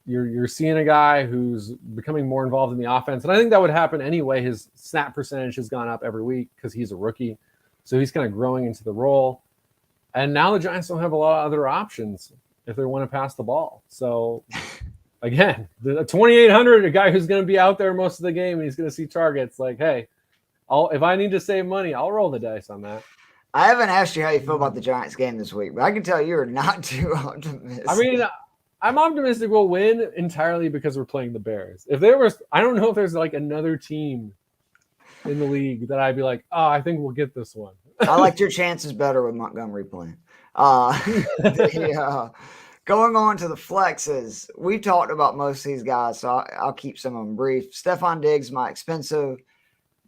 Speaker 2: you're seeing a guy who's becoming more involved in the offense. And I think that would happen anyway. His snap percentage has gone up every week because he's a rookie. So he's kind of growing into the role. And now the Giants don't have a lot of other options if they want to pass the ball. So, again, the 2,800, a guy who's going to be out there most of the game and he's going to see targets. Like, hey, if I need to save money, I'll roll the dice on that.
Speaker 1: I haven't asked you how you feel about the Giants game this week, but I can tell you're not too optimistic.
Speaker 2: I mean, I'm optimistic we'll win entirely because we're playing the Bears. If there was, I don't know if there's like another team in the league that I'd be like, oh, I think we'll get this one.
Speaker 1: I liked your chances better with Montgomery playing. Going on to the flexes, we've talked about most of these guys, so I'll keep some of them brief. Stefon Diggs, my expensive.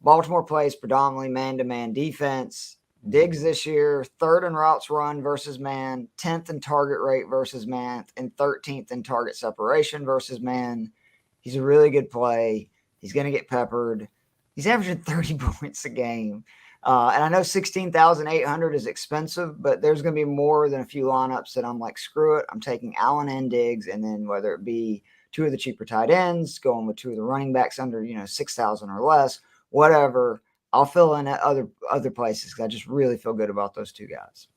Speaker 1: Baltimore plays predominantly man-to-man defense. Diggs this year, 3rd in routes run versus man, 10th in target rate versus man, and 13th in target separation versus man. He's a really good play. He's going to get peppered. He's averaging 30 points a game. And I know 16,800 is expensive, but there's going to be more than a few lineups that I'm like, screw it. I'm taking Allen and Diggs, and then whether it be 2 of the cheaper tight ends, going with 2 of the running backs under 6,000 or less, whatever. I'll fill in at other places because I just really feel good about those 2 guys.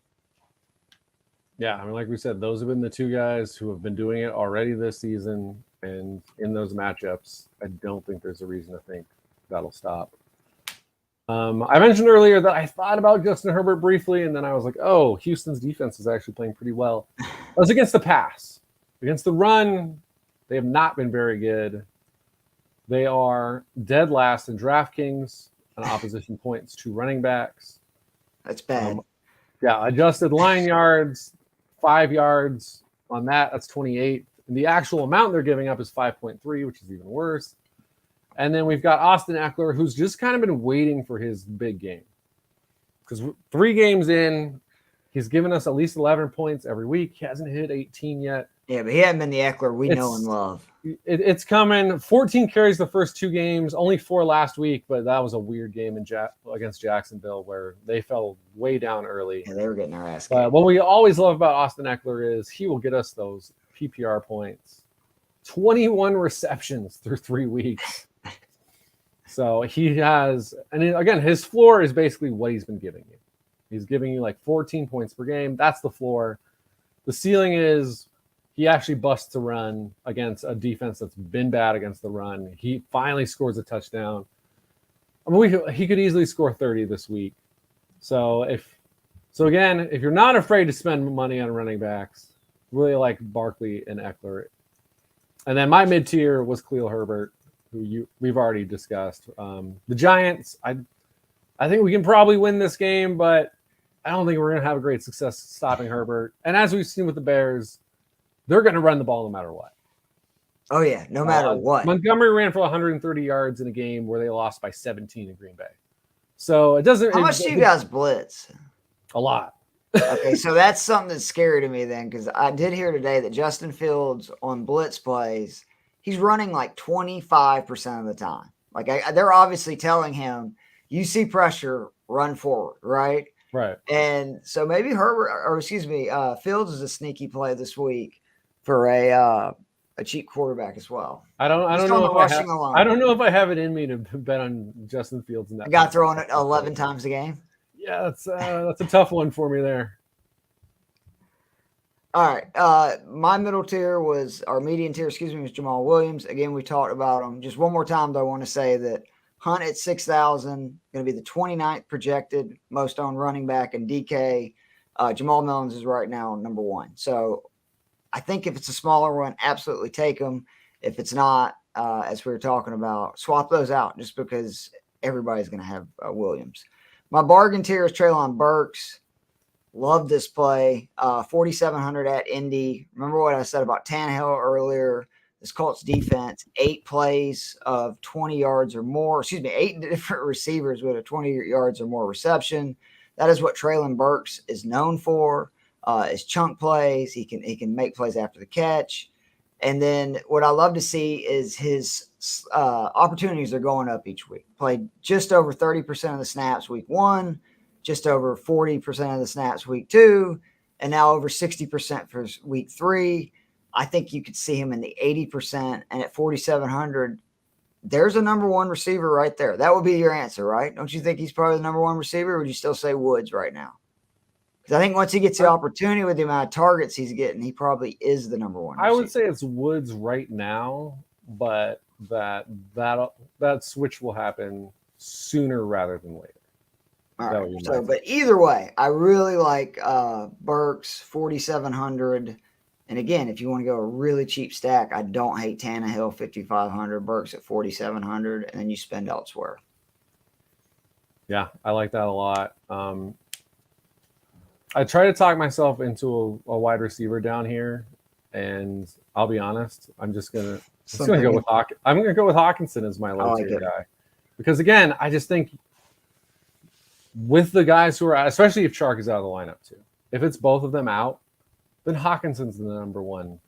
Speaker 2: Yeah, I mean, like we said, those have been the 2 guys who have been doing it already this season, and in those matchups, I don't think there's a reason to think that'll stop. I mentioned earlier that I thought about Justin Herbert briefly, and then I was like, oh, Houston's defense is actually playing pretty well. That's against the pass. Against the run, they have not been very good. They are dead last in DraftKings on opposition points to running backs.
Speaker 1: That's bad.
Speaker 2: Adjusted line yards, 5 yards on that. That's 28. And the actual amount they're giving up is 5.3, which is even worse. And then we've got Austin Eckler, who's just kind of been waiting for his big game. Because 3 games in, he's given us at least 11 points every week. He hasn't hit 18 yet.
Speaker 1: Yeah, but he hasn't been the Eckler we know and love.
Speaker 2: It's coming. 14 carries the first 2 games, only 4 last week, but that was a weird game against Jacksonville where they fell way down early.
Speaker 1: Yeah, they were getting their ass kicked.
Speaker 2: But what we always love about Austin Eckler is he will get us those PPR points. 21 receptions through 3 weeks. So he has, and again, his floor is basically what he's been giving you. He's giving you like 14 points per game. That's the floor. The ceiling is he actually busts a run against a defense that's been bad against the run. He finally scores a touchdown. I mean, he could easily score 30 this week. So again, if you're not afraid to spend money on running backs, really like Barkley and Eckler. And then my mid-tier was Khalil Herbert, who we've already discussed. The Giants, I think we can probably win this game, but I don't think we're going to have a great success stopping Herbert. And as we've seen with the Bears, they're going to run the ball no matter what.
Speaker 1: Oh, yeah, no matter what.
Speaker 2: Montgomery ran for 130 yards in a game where they lost by 17 in Green Bay. So it doesn't –
Speaker 1: How much do you guys blitz?
Speaker 2: A lot.
Speaker 1: Okay, so that's something that's scary to me then, because I did hear today that Justin Fields on blitz plays, he's running like 25% of the time. Like they're obviously telling him, you see pressure, run forward, right?
Speaker 2: Right.
Speaker 1: And so maybe Fields is a sneaky play this week for a cheap quarterback as well.
Speaker 2: I don't know if I have it in me to bet on Justin Fields in that.
Speaker 1: I got throwing it 11 times a game.
Speaker 2: Yeah, that's a tough one for me there.
Speaker 1: All right. My median tier was Jamal Williams. Again, we talked about him. Just one more time, though, I want to say that Hunt at 6,000, going to be the 29th projected most owned running back in DK. Jamal Williams is right now number 1. So I think if it's a smaller one, absolutely take him. If it's not, as we were talking about, swap those out just because everybody's going to have Williams. My bargain tier is Treylon Burks. Love this play. 4,700 at Indy. Remember what I said about Tannehill earlier? This Colts defense, 8 plays of 20 yards or more. 8 different receivers with a 20 yards or more reception. That is what Treylon Burks is known for. Is chunk plays. He can make plays after the catch. And then what I love to see is his opportunities are going up each week. Played just over 30% of the snaps week 1, just over 40% of the snaps week 2, and now over 60% for week 3. I think you could see him in the 80%, and at 4,700, there's a number 1 receiver right there. That would be your answer, right? Don't you think he's probably the number 1 receiver, or would you still say Woods right now? Because I think once he gets the opportunity with the amount of targets he's getting, he probably is the number 1 receiver.
Speaker 2: I would say it's Woods right now, but that switch will happen sooner rather than later.
Speaker 1: All right. So, but either way, I really like Burks 4,700. And again, if you want to go a really cheap stack, I don't hate Tannehill 5,500, Burks at 4,700, and then you spend elsewhere.
Speaker 2: Yeah, I like that a lot. I try to talk myself into a wide receiver down here, and I'll be honest, I'm gonna go with Hawkinson as my low tier guy, because again, I just think with the guys who are out, especially if Chark is out of the lineup too, if it's both of them out, then Hawkinson's the number 1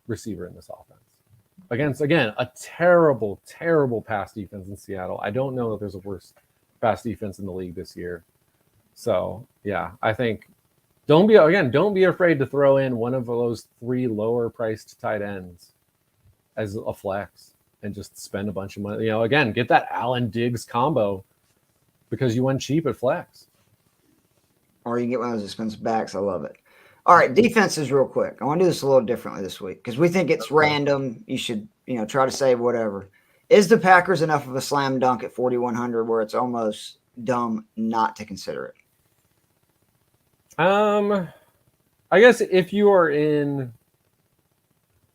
Speaker 2: receiver in this offense against, again, a terrible, terrible pass defense in Seattle. I don't know if there's a worse pass defense in the league this year. So yeah, I think don't be afraid to throw in one of those 3 lower priced tight ends as a flex and just spend a bunch of money. Again, get that Allen Diggs combo because you went cheap at flex.
Speaker 1: Or you can get one of those expensive backs. I love it. All right, defenses real quick. I want to do this a little differently this week because we think it's random. You should, try to save whatever. Is the Packers enough of a slam dunk at 4,100 where it's almost dumb not to consider it?
Speaker 2: I I guess if you are in,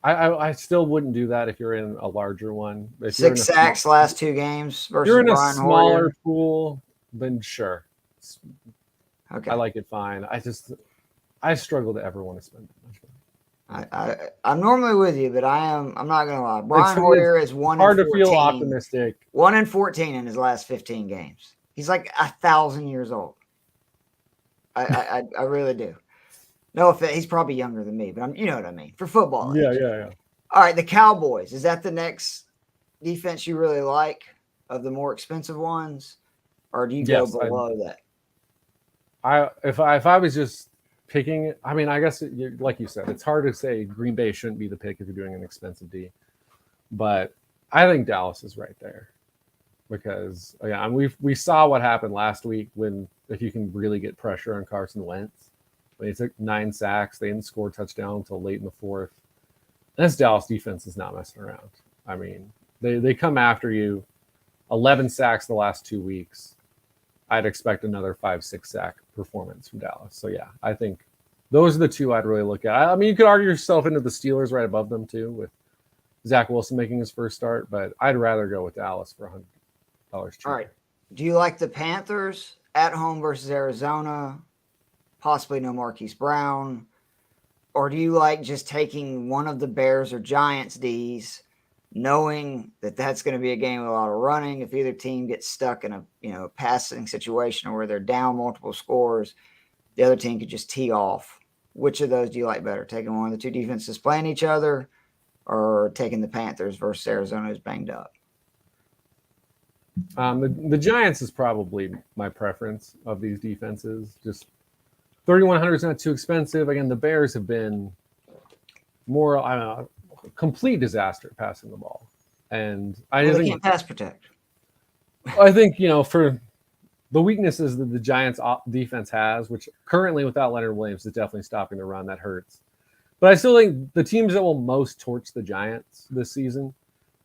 Speaker 2: I still wouldn't do that if you're in a larger one. If you're in
Speaker 1: 6
Speaker 2: a
Speaker 1: sacks last 2 games
Speaker 2: if
Speaker 1: versus
Speaker 2: you're in a
Speaker 1: Brian
Speaker 2: smaller
Speaker 1: Hoyer.
Speaker 2: pool, then sure,
Speaker 1: Okay.
Speaker 2: I like it fine. I struggle to ever want to spend that much money.
Speaker 1: I'm normally with you, but I'm not gonna lie. Brian
Speaker 2: It's
Speaker 1: Hoyer is 1
Speaker 2: hard
Speaker 1: in
Speaker 2: to feel
Speaker 1: 14.
Speaker 2: optimistic.
Speaker 1: 1 in 14 in his last 15 games. He's like 1,000 years old. I really do. No offense, he's probably younger than me, but you know what I mean for football.
Speaker 2: Yeah,
Speaker 1: age.
Speaker 2: yeah.
Speaker 1: All right, the Cowboys. Is that the next defense you really like of the more expensive ones, or do you go
Speaker 2: Yes,
Speaker 1: below that?
Speaker 2: if I was just picking, I mean, I guess like you said, it's hard to say Green Bay shouldn't be the pick if you're doing an expensive D, but I think Dallas is right there because we saw what happened last week when if you can really get pressure on Carson Wentz when he took 9 sacks, they didn't score a touchdown until late in the fourth. And this Dallas defense is not messing around. I mean, they come after you. 11 sacks the last 2 weeks. I'd expect another 5-6 sack performance from Dallas. So yeah, I think those are the two I'd really look at. I mean, you could argue yourself into the Steelers right above them too, with Zach Wilson making his first start, but I'd rather go with Dallas for $100 cheaper.
Speaker 1: All right. Do you like the Panthers at home versus Arizona? Possibly no Marquise Brown, or do you like just taking one of the Bears or Giants D's, knowing that that's going to be a game with a lot of running? If either team gets stuck in a passing situation where they're down multiple scores, the other team could just tee off. Which of those do you like better? Taking one of the two defenses playing each other, or taking the Panthers versus Arizona who's banged up?
Speaker 2: The Giants is probably my preference of these defenses. Just 3,100 is not too expensive. Again, the Bears have been more, I don't know, complete disaster passing the ball. And
Speaker 1: they can't pass protect.
Speaker 2: I think, for the weaknesses that the Giants defense has, which currently without Leonard Williams is definitely stopping the run, that hurts. But I still think the teams that will most torch the Giants this season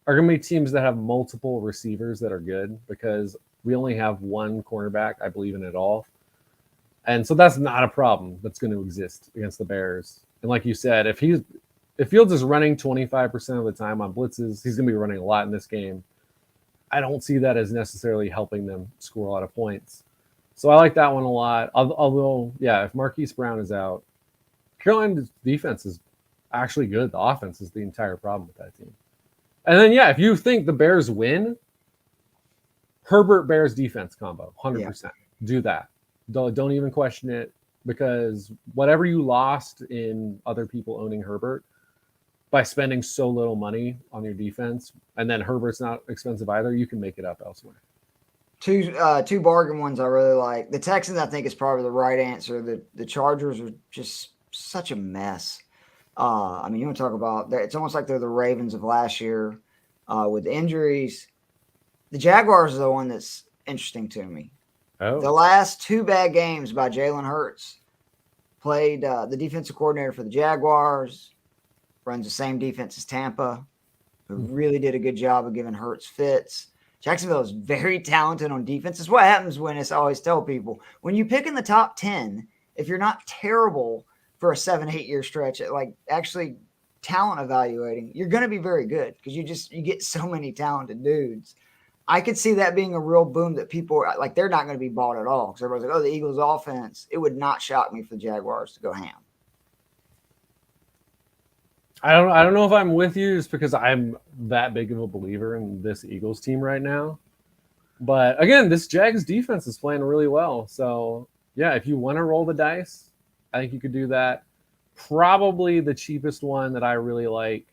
Speaker 2: are going to be teams that have multiple receivers that are good, because we only have one cornerback, I believe, in it all. And so that's not a problem that's going to exist against the Bears. And like you said, if Fields is running 25% of the time on blitzes, he's going to be running a lot in this game. I don't see that as necessarily helping them score a lot of points. So I like that one a lot. Although, yeah, if Marquise Brown is out, Carolina's defense is actually good. The offense is the entire problem with that team. And then, yeah, if you think the Bears win, Herbert Bears defense combo, 100%. Yeah. Do that. Don't even question it, because whatever you lost in other people owning Herbert by spending so little money on your defense, and then Herbert's not expensive either, you can make it up elsewhere.
Speaker 1: Two bargain ones I really like. The Texans, I think, is probably the right answer. The Chargers are just such a mess. I mean, you want to talk about that? It's almost like they're the Ravens of last year with injuries. The Jaguars are the one that's interesting to me.
Speaker 2: Oh.
Speaker 1: The last 2 bad games by Jalen Hurts. Played the defensive coordinator for the Jaguars, runs the same defense as Tampa, who really did a good job of giving Hurts fits. Jacksonville is very talented on defense. It's what happens when I always tell people, when you pick in the top 10, if you're not terrible for a 7-8 year stretch, like actually talent evaluating, you're going to be very good, because you get so many talented dudes. I could see that being a real boom that people like, they're not going to be bought at all, because everybody's like, oh, the Eagles offense. It would not shock me for the Jaguars to go ham.
Speaker 2: I don't know if I'm with you, just because I'm that big of a believer in this Eagles team right now. But again, this Jags defense is playing really well. So yeah, if you want to roll the dice, I think you could do that. Probably the cheapest one that I really like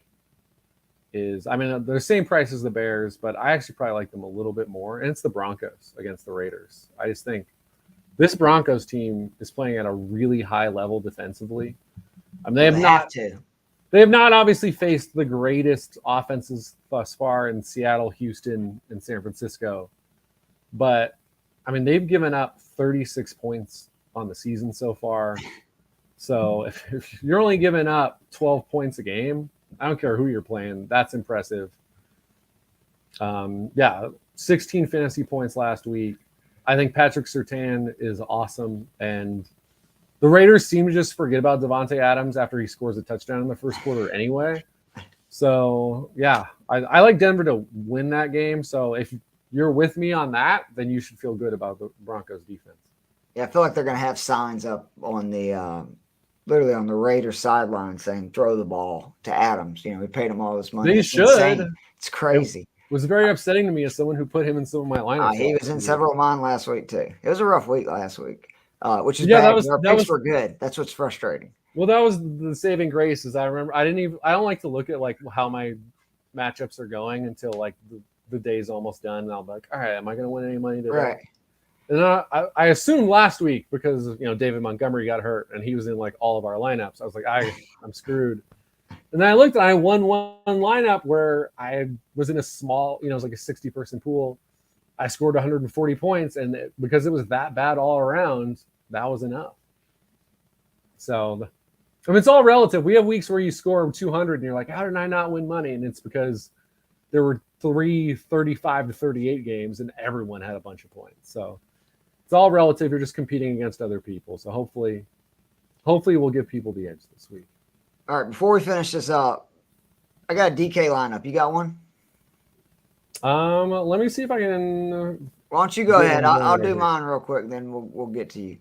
Speaker 2: is, I mean, they're the same price as the Bears, but I actually probably like them a little bit more. And it's the Broncos against the Raiders. I just think this Broncos team is playing at a really high level defensively. I mean, they have not obviously faced the greatest offenses thus far in Seattle, Houston, and San Francisco. But, I mean, they've given up 36 points on the season so far. So if you're only giving up 12 points a game, I don't care who you're playing, that's impressive. 16 fantasy points last week. I think Patrick Surtain is awesome. And The Raiders seem to just forget about Devontae Adams after he scores a touchdown in the first quarter anyway. So, yeah, I like Denver to win that game. So if you're with me on that, then you should feel good about the Broncos defense.
Speaker 1: Yeah, I feel like they're going to have signs up on the literally on the Raiders sideline saying throw the ball to Adams. We paid him all this money.
Speaker 2: They should.
Speaker 1: Insane. It's crazy.
Speaker 2: It was very upsetting to me as someone who put him in some of my lineups.
Speaker 1: He was in several of mine last week too. It was a rough week last week, which is
Speaker 2: bad.
Speaker 1: Our picks were good. That's what's frustrating.
Speaker 2: Well, that was the saving grace. Is I remember I don't like to look at like how my matchups are going until like the day's almost done, and I'll be like, all right, am I going to win any money today?
Speaker 1: Right.
Speaker 2: And I assumed last week because David Montgomery got hurt and he was in like all of our lineups. I was like, I'm screwed. And then I looked and I won one lineup where I was in a small, it was like a 60-person pool. I scored 140 points, and because it was that bad all around, that was enough. So, it's all relative. We have weeks where you score 200 and you're like, how did I not win money? And it's because there were 3 35-38 games and everyone had a bunch of points. So it's all relative. You're just competing against other people. So hopefully we'll give people the edge this week.
Speaker 1: All right, before we finish this up, I got a DK lineup. You got one?
Speaker 2: Let me see if I can.
Speaker 1: Why don't you go ahead? I'll do mine real quick, then we'll get to you.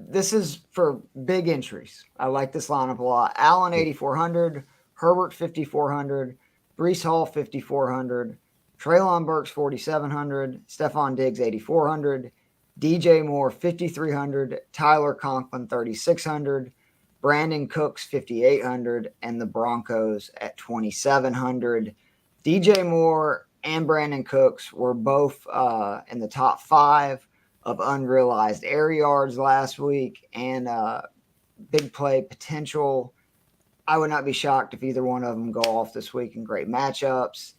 Speaker 1: This is for big entries. I like this lineup a lot. Allen 8,400, Herbert 5,400, Breece Hall 5,400, Treylon Burks 4,700, Stefon Diggs 8,400, DJ Moore 5,300, Tyler Conklin 3,600, Brandon Cooks 5,800, and the Broncos at 2,700. DJ Moore and Brandon Cooks were both in the top 5 of unrealized air yards last week and big play potential. I would not be shocked if either one of them go off this week in great matchups.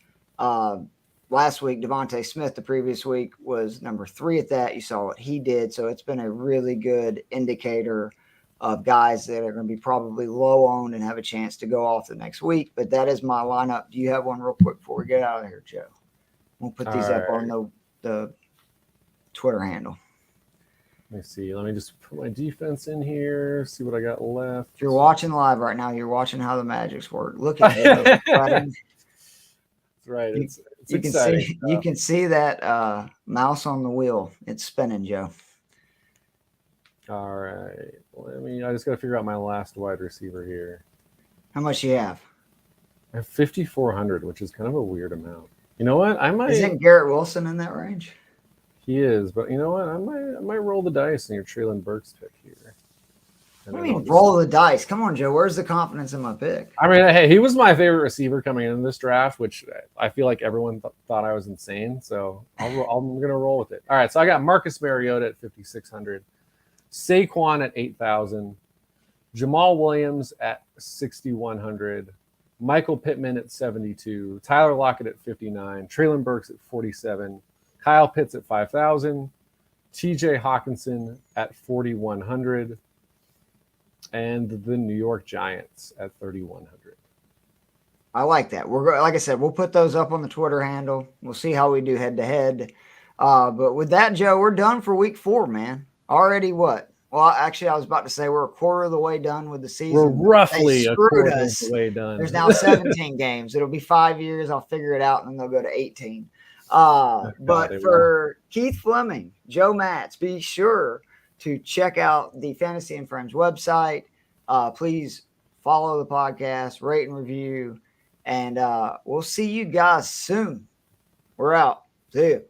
Speaker 1: Last week, Devontae Smith, the previous week, was number 3 at that. You saw what he did. So it's been a really good indicator of guys that are going to be probably low owned and have a chance to go off the next week. But that is my lineup. Do you have one real quick before we get out of here, Joe? We'll put these up on the Twitter handle.
Speaker 2: Let me see. Let me just put my defense in here, see what I got left.
Speaker 1: If you're watching live right now, you're watching how the Magics work. Look at it.
Speaker 2: That's right. It's exciting.
Speaker 1: You can see that mouse on the wheel. It's spinning, Joe.
Speaker 2: All right. I just got to figure out my last wide receiver here.
Speaker 1: How much you have?
Speaker 2: I have 5,400, which is kind of a weird amount. You know what?
Speaker 1: Isn't Garrett Wilson in that range?
Speaker 2: He is, but you know what? I might roll the dice in your Treylon Burks pick here.
Speaker 1: What do you mean roll the dice? Come on, Joe. Where's the confidence in my pick?
Speaker 2: I mean, hey, he was my favorite receiver coming into this draft, which I feel like everyone thought I was insane. So I'm going to roll with it. All right, so I got Marcus Mariota at 5,600, Saquon at 8,000, Jamal Williams at 6,100, Michael Pittman at 72, Tyler Lockett at 59, Treylon Burks at 47, Kyle Pitts at 5,000, TJ Hawkinson at 4,100, and the New York Giants at 3,100.
Speaker 1: I like that. Like I said, we'll put those up on the Twitter handle. We'll see how we do head to head. But with that, Joe, we're done for week 4, man. Already what? Well, actually, I was about to say we're a quarter of the way done with the season.
Speaker 2: We're roughly a quarter of the way done.
Speaker 1: There's now 17 games. It'll be 5 years. I'll figure it out, and then they'll go to 18. But for Keith Fleming, Joe Matz, be sure to check out the Fantasy and Friends website. Please follow the podcast, rate and review, and we'll see you guys soon. We're out. See you.